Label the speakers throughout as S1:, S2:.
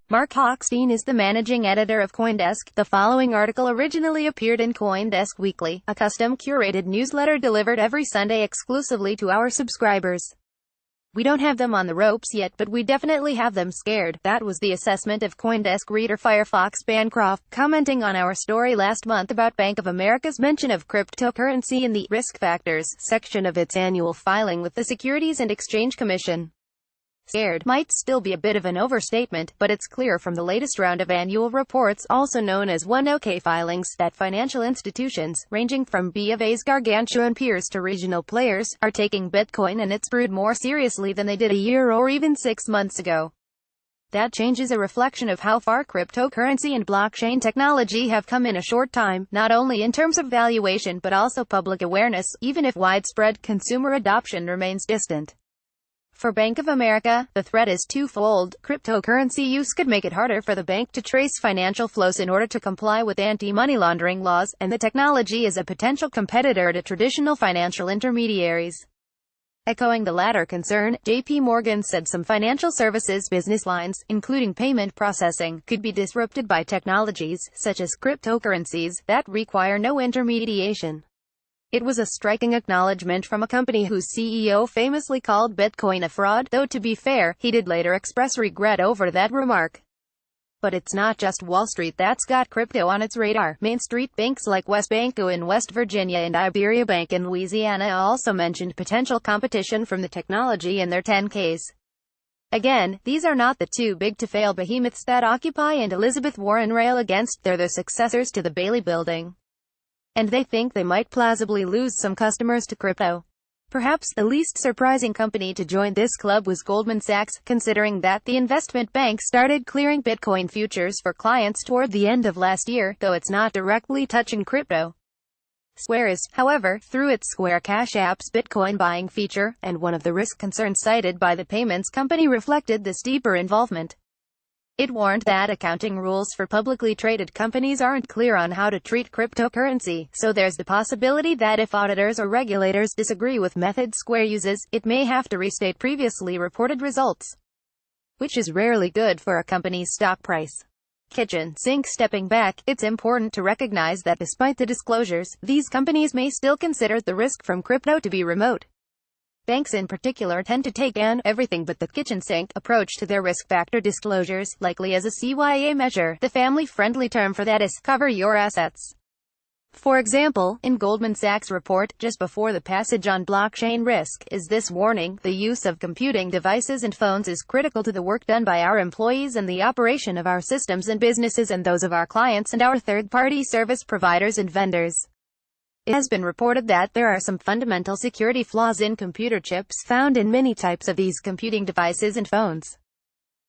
S1: Mark Hochstein is the managing editor of CoinDesk. The following article originally appeared in CoinDesk Weekly, a custom-curated newsletter delivered every Sunday exclusively to our subscribers. We don't have them on the ropes yet, but we definitely have them scared. That was the assessment of CoinDesk reader Firefox Bancroft, commenting on our story last month about Bank of America's mention of cryptocurrency in the Risk Factors section of its annual filing with the Securities and Exchange Commission. Scared might still be a bit of an overstatement, but it's clear from the latest round of annual reports, also known as 1OK filings, that financial institutions, ranging from B of A's gargantuan peers to regional players, are taking Bitcoin and its brood more seriously than they did a year or even 6 months ago. That change is a reflection of how far cryptocurrency and blockchain technology have come in a short time, not only in terms of valuation but also public awareness, even if widespread consumer adoption remains distant. For Bank of America, the threat is twofold. Cryptocurrency use could make it harder for the bank to trace financial flows in order to comply with anti-money laundering laws, and the technology is a potential competitor to traditional financial intermediaries. Echoing the latter concern, J.P. Morgan said some financial services business lines, including payment processing, could be disrupted by technologies, such as cryptocurrencies, that require no intermediation. It was a striking acknowledgement from a company whose CEO famously called Bitcoin a fraud, though to be fair, he did later express regret over that remark. But it's not just Wall Street that's got crypto on its radar. Main Street banks like WesBanco in West Virginia and Iberia Bank in Louisiana also mentioned potential competition from the technology in their 10-Ks. Again, these are not the too-big-to-fail behemoths that Occupy and Elizabeth Warren rail against, they're the successors to the Bailey Building. And they think they might plausibly lose some customers to crypto. Perhaps the least surprising company to join this club was Goldman Sachs, considering that the investment bank started clearing Bitcoin futures for clients toward the end of last year, though it's not directly touching crypto. Square is, however, through its Square Cash App's Bitcoin buying feature, and one of the risk concerns cited by the payments company reflected this deeper involvement. It warned that accounting rules for publicly traded companies aren't clear on how to treat cryptocurrency, so there's the possibility that if auditors or regulators disagree with methods Square uses, it may have to restate previously reported results. Which is rarely good for a company's stock price. Kitchen sink. Stepping back, it's important to recognize that despite the disclosures, these companies may still consider the risk from crypto to be remote. Banks in particular tend to take an everything but the kitchen sink approach to their risk factor disclosures, likely as a CYA measure. The family-friendly term for that is cover your assets. For example, in Goldman Sachs' report, just before the passage on blockchain risk, is this warning: the use of computing devices and phones is critical to the work done by our employees and the operation of our systems and businesses and those of our clients and our third-party service providers and vendors. It has been reported that there are some fundamental security flaws in computer chips found in many types of these computing devices and phones.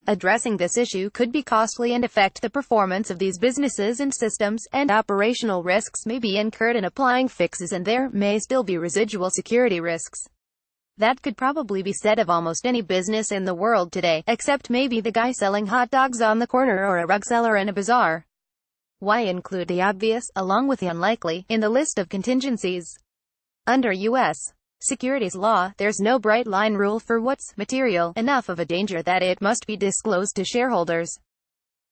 S1: Addressing this issue could be costly and affect the performance of these businesses and systems, and operational risks may be incurred in applying fixes, and there may still be residual security risks. That could probably be said of almost any business in the world today, except maybe the guy selling hot dogs on the corner or a rug seller in a bazaar. Why include the obvious, along with the unlikely, in the list of contingencies? Under U.S. securities law, there's no bright-line rule for what's material enough of a danger that it must be disclosed to shareholders.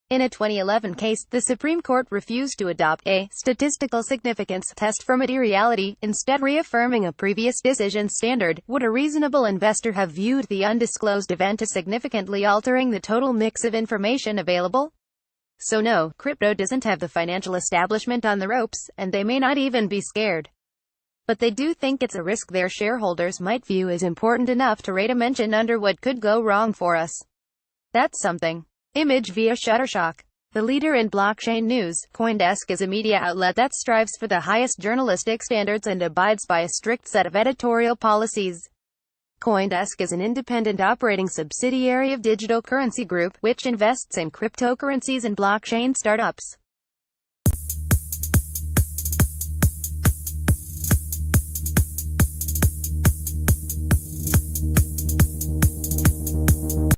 S1: In a 2011 case, the Supreme Court refused to adopt a statistical significance test for materiality, instead reaffirming a previous decision standard. Would a reasonable investor have viewed the undisclosed event as significantly altering the total mix of information available? So no, crypto doesn't have the financial establishment on the ropes, and they may not even be scared. But they do think it's a risk their shareholders might view as important enough to rate a mention under what could go wrong for us. That's something. Image via Shutterstock. The leader in blockchain news, CoinDesk is a media outlet that strives for the highest journalistic standards and abides by a strict set of editorial policies. CoinDesk is an independent operating subsidiary of Digital Currency Group, which invests in cryptocurrencies and blockchain startups.